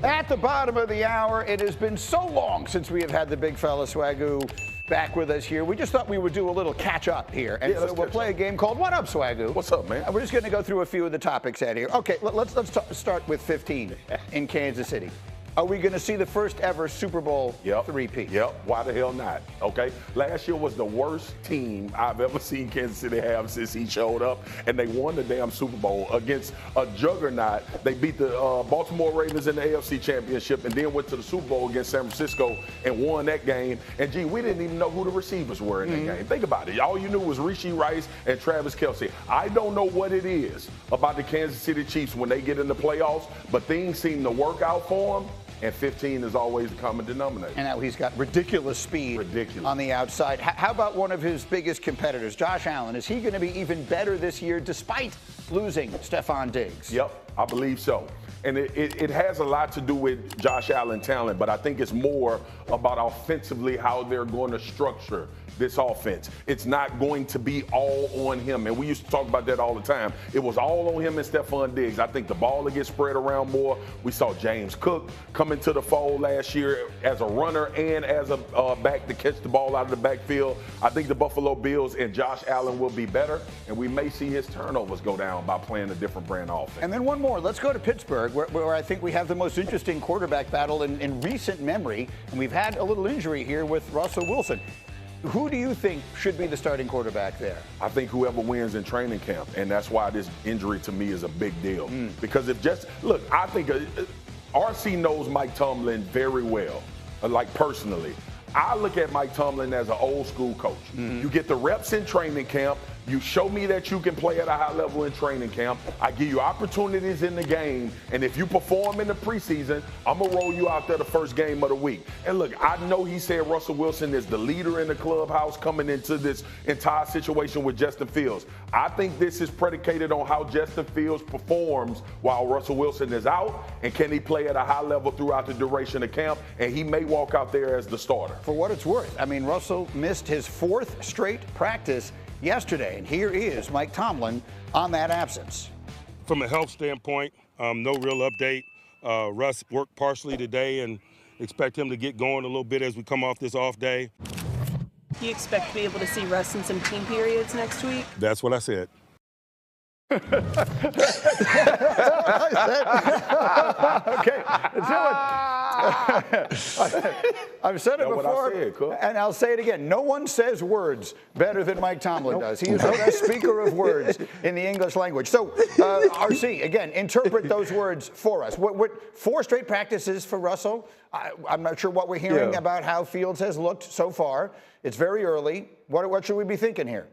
At the bottom of the hour, it has been so long since we have had the big fella Swagoo back with us here. We just thought we would do a little catch up here. And so we'll play a game called What Up, Swagoo? What's up, man? And we're just going to go through a few of the topics out here. Okay, let's start with 15 in Kansas City. Are we going to see the first ever Super Bowl three-peat? Yep. Why the hell not? Okay. Last year was the worst team I've ever seen Kansas City have since he showed up, and they won the damn Super Bowl against a juggernaut. They beat the Baltimore Ravens in the AFC Championship, and then went to the Super Bowl against San Francisco and won that game. And gee, we didn't even know who the receivers were in that game. Think about it. All you knew was Rishi Rice and Travis Kelce. I don't know what it is about the Kansas City Chiefs when they get in the playoffs, but things seem to work out for them. And 15 is always the common denominator. And now he's got ridiculous speed on the outside. How about one of his biggest competitors, Josh Allen? Is he going to be even better this year despite losing Stephon Diggs? Yep, I believe so. And it has a lot to do with Josh Allen talent, but I think it's more about offensively how they're going to structure this offense. It's not going to be all on him. And we used to talk about that all the time. It was all on him and Stephon Diggs. I think the ball will get spread around more. We saw James Cook come into the fold last year as a runner and as a back to catch the ball out of the backfield. I think the Buffalo Bills and Josh Allen will be better, and we may see his turnovers go down by playing a different brand of offense. And then one more. Let's go to Pittsburgh, where I think we have the most interesting quarterback battle in recent memory. And we've had a little injury here with Russell Wilson. Who do you think should be the starting quarterback there? I think whoever wins in training camp, and that's why this injury to me is a big deal. Because I think RC knows Mike Tomlin very well, like personally. I look at Mike Tomlin as an old school coach. You get the reps in training camp. You show me that you can play at a high level in training camp. I give you opportunities in the game, and if you perform in the preseason, I'm going to roll you out there the first game of the week. And look, I know he said Russell Wilson is the leader in the clubhouse coming into this entire situation with Justin Fields. I think this is predicated on how Justin Fields performs while Russell Wilson is out, and can he play at a high level throughout the duration of camp, and he may walk out there as the starter. For what it's worth, I mean, Russell missed his 4th straight practice yesterday, and here is Mike Tomlin on that absence. From a health standpoint, no real update. Russ worked partially today and expect him to get going a little bit as we come off this off day. Do you expect to be able to see Russ in some team periods next week? That's what I said. Okay, I've said it before, and I'll say it again. No one says words better than Mike Tomlin does. He is the best speaker of words in the English language. So, RC, again, interpret those words for us. What 4 straight practices for Russell? I'm not sure what we're hearing about how Fields has looked so far. It's very early. What should we be thinking here?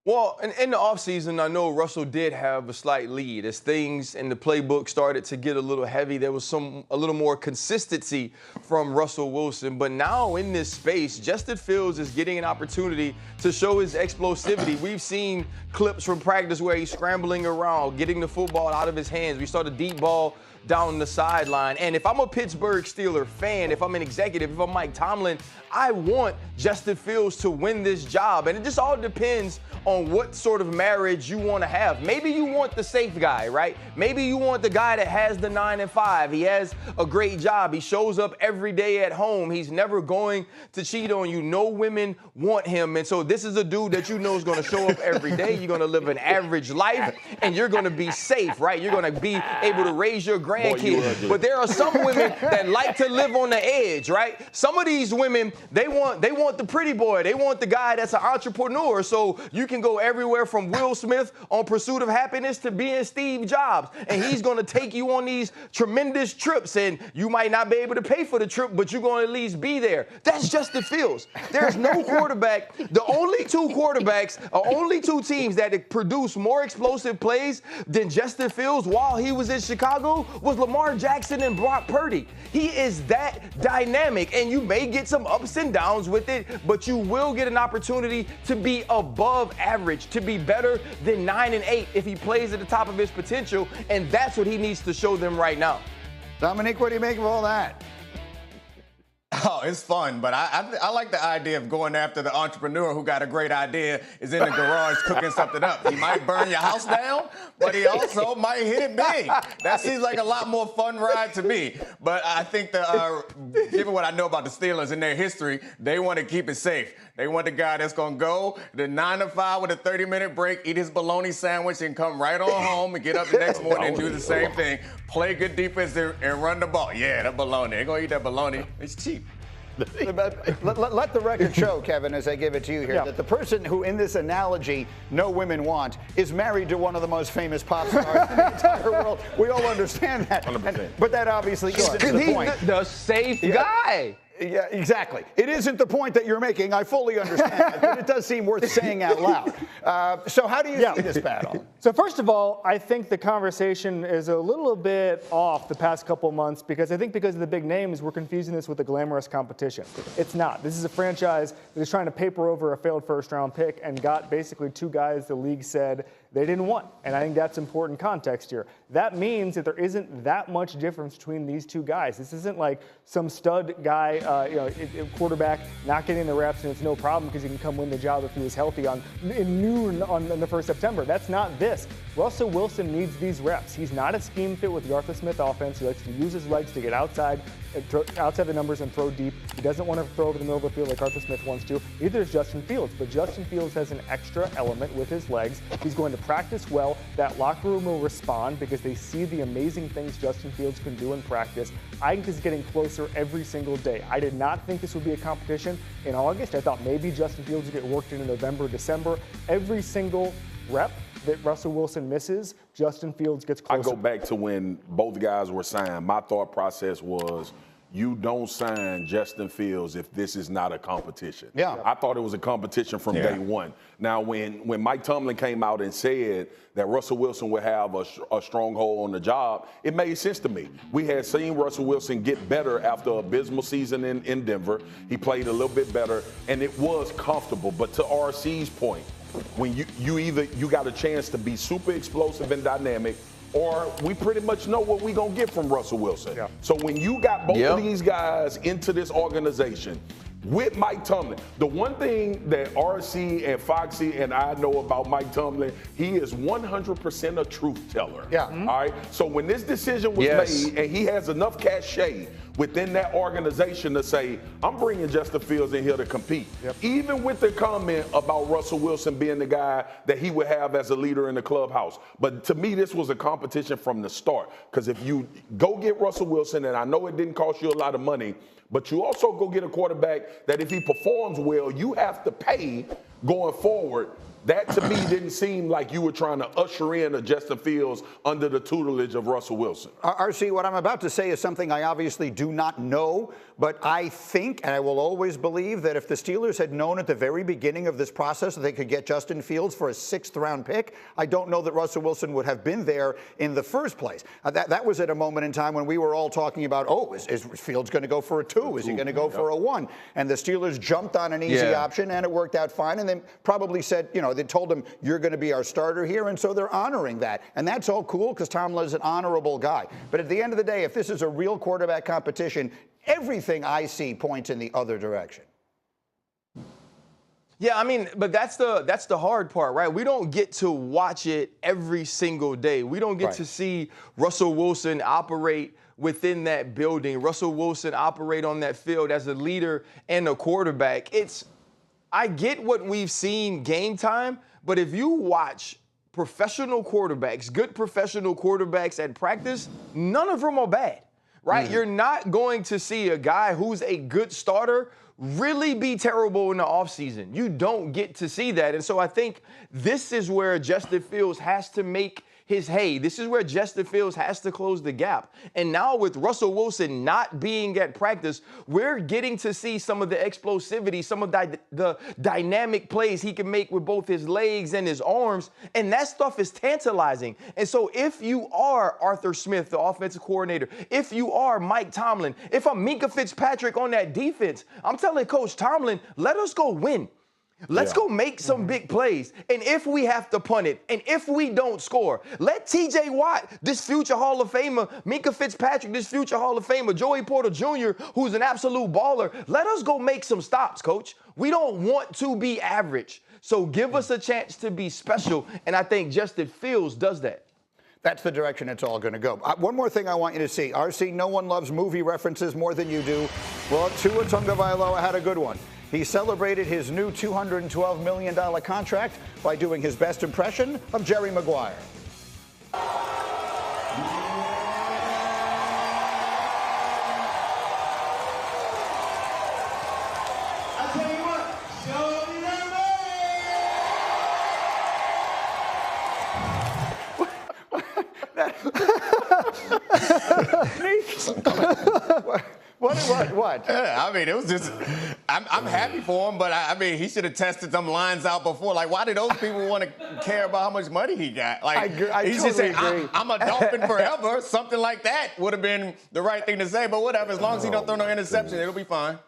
Well, in the offseason, I know Russell did have a slight lead. As things in the playbook started to get a little heavy, there was a little more consistency from Russell Wilson. But now in this space, Justin Fields is getting an opportunity to show his explosivity. We've seen clips from practice where he's scrambling around, getting the football out of his hands. We saw the deep ball down the sideline. And if I'm a Pittsburgh Steelers fan, if I'm an executive, if I'm Mike Tomlin, I want Justin Fields to win this job. And it just all depends on what sort of marriage you want to have. Maybe you want the safe guy, right? Maybe you want the guy that has the 9 and 5. He has a great job. He shows up every day at home. He's never going to cheat on you. No women want him. And so this is a dude that you know is going to show up every day. You're going to live an average life, and you're going to be safe, right? You're going to be able to raise your grandkids. But there are some women that like to live on the edge, right? Some of these women, they want the pretty boy. They want the guy that's an entrepreneur. So you can go everywhere from Will Smith on Pursuit of Happiness to being Steve Jobs. And he's going to take you on these tremendous trips. And you might not be able to pay for the trip, but you're going to at least be there. That's Justin Fields. There's no quarterback. The only 2 quarterbacks, or only 2 teams that produce more explosive plays than Justin Fields while he was in Chicago was Lamar Jackson and Brock Purdy. He is that dynamic, and you may get some ups and downs with it, but you will get an opportunity to be above average, to be better than 9 and 8 if he plays at the top of his potential, and that's what he needs to show them right now. Dominique, what do you make of all that? Oh, it's fun, but I like the idea of going after the entrepreneur who got a great idea, is in the garage cooking something up. He might burn your house down, but he also might hit it big. That seems like a lot more fun ride to me. But I think given what I know about the Steelers and their history, they want to keep it safe. They want the guy that's going to go the 9 to 5 with a 30-minute break, eat his bologna sandwich, and come right on home and get up the next morning and do the same thing. Play good defense and run the ball. Yeah, that bologna. They're going to eat that bologna. It's cheap. Let the record show, Kevin, as I give it to you here, that the person who, in this analogy, no women want, is married to one of the most famous pop stars in the entire world. We all understand that. 100%. But that obviously isn't the point. The safe guy. Yeah, exactly. It isn't the point that you're making. I fully understand that, but it does seem worth saying out loud. So how do you see this battle? So first of all, I think the conversation is a little bit off the past couple months because I think because of the big names, we're confusing this with a glamorous competition. It's not. This is a franchise that is trying to paper over a failed first-round pick and got basically two guys the league said they didn't want. And I think that's important context here. That means that there isn't that much difference between these two guys. This isn't like some stud guy, quarterback not getting the reps and it's no problem because he can come win the job if he was healthy in noon on the 1st September. That's not this. Russell Wilson needs these reps. He's not a scheme fit with the Arthur Smith offense. He likes to use his legs to get outside the numbers and throw deep. He doesn't want to throw over the middle of the field like Arthur Smith wants to. Neither is Justin Fields, but Justin Fields has an extra element with his legs. He's going to practice well. That locker room will respond because they see the amazing things Justin Fields can do in practice. I think this is getting closer every single day. I did not think this would be a competition in August. I thought maybe Justin Fields would get worked in November, December. Every single rep that Russell Wilson misses, Justin Fields gets closer. I go back to when both guys were signed. My thought process was, you don't sign Justin Fields if this is not a competition. Yeah. I thought it was a competition from day one. Now, when Mike Tomlin came out and said that Russell Wilson would have a stronghold on the job, it made sense to me. We had seen Russell Wilson get better after an abysmal season in Denver. He played a little bit better, and it was comfortable. But to RC's point, when you got a chance to be super explosive and dynamic, or we pretty much know what we're going to get from Russell Wilson. Yeah. So when you got both of these guys into this organization with Mike Tomlin, the one thing that RC and Foxy and I know about Mike Tomlin, he is 100% a truth teller. Yeah. All right? So when this decision was made and he has enough cachet within that organization to say, I'm bringing Justin Fields in here to compete. Even with the comment about Russell Wilson being the guy that he would have as a leader in the clubhouse. But to me, this was a competition from the start. Because if you go get Russell Wilson, and I know it didn't cost you a lot of money, but you also go get a quarterback that if he performs well, you have to pay going forward. That, to me, didn't seem like you were trying to usher in a Justin Fields under the tutelage of Russell Wilson. RC, what I'm about to say is something I obviously do not know, but I think, and I will always believe, that if the Steelers had known at the very beginning of this process that they could get Justin Fields for a 6th-round pick, I don't know that Russell Wilson would have been there in the first place. That was at a moment in time when we were all talking about, oh, is Fields going to go for a 2? Is he going to go for a 1? And the Steelers jumped on an easy option, and it worked out fine, and they probably said, they told him, you're going to be our starter here, and so they're honoring that. And that's all cool because Tomlin's an honorable guy. But at the end of the day, if this is a real quarterback competition, everything I see points in the other direction. Yeah, I mean, but that's the hard part, right? We don't get to watch it every single day. We don't get to see Russell Wilson operate within that building, Russell Wilson operate on that field as a leader and a quarterback. I get what we've seen game time, but if you watch professional quarterbacks, good professional quarterbacks at practice, none of them are bad, right? You're not going to see a guy who's a good starter really be terrible in the offseason. You don't get to see that. And so I think this is where Justin Fields has to make his hay. This is where Justin Fields has to close the gap. And now with Russell Wilson not being at practice, we're getting to see some of the explosivity, some of the dynamic plays he can make with both his legs and his arms. And that stuff is tantalizing. And so if you are Arthur Smith, the offensive coordinator, if you are Mike Tomlin, if I'm Minkah Fitzpatrick on that defense, I'm telling Coach Tomlin, let us go win. Let's go make some big plays. And if we have to punt it, and if we don't score, let TJ Watt, this future Hall of Famer, Minka Fitzpatrick, this future Hall of Famer, Joey Porter Jr., who's an absolute baller, let us go make some stops, Coach. We don't want to be average. So give us a chance to be special, and I think Justin Fields does that. That's the direction it's all going to go. One more thing I want you to see. RC, no one loves movie references more than you do. Well, Tua Tagovailoa had a good one. He celebrated his new $212 million contract by doing his best impression of Jerry Maguire. I tell you what, show me that What? I mean, it was just, I'm happy for him, but I mean, he should have tested some lines out before. Like, why did those people want to care about how much money he got? Like, I he should totally say, agree. I'm a Dolphin forever. Something like that would have been the right thing to say, but whatever. As long as he don't throw no interception, it'll be fine.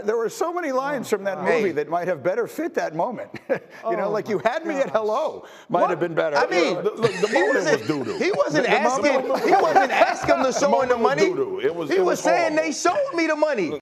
There were so many lines from that movie that might have better fit that moment. You know, like you had me at hello might have been better. I mean, the moment was doo-doo. He wasn't asking. He wasn't asking to show him the money. It was He was saying horrible. they showed me the money.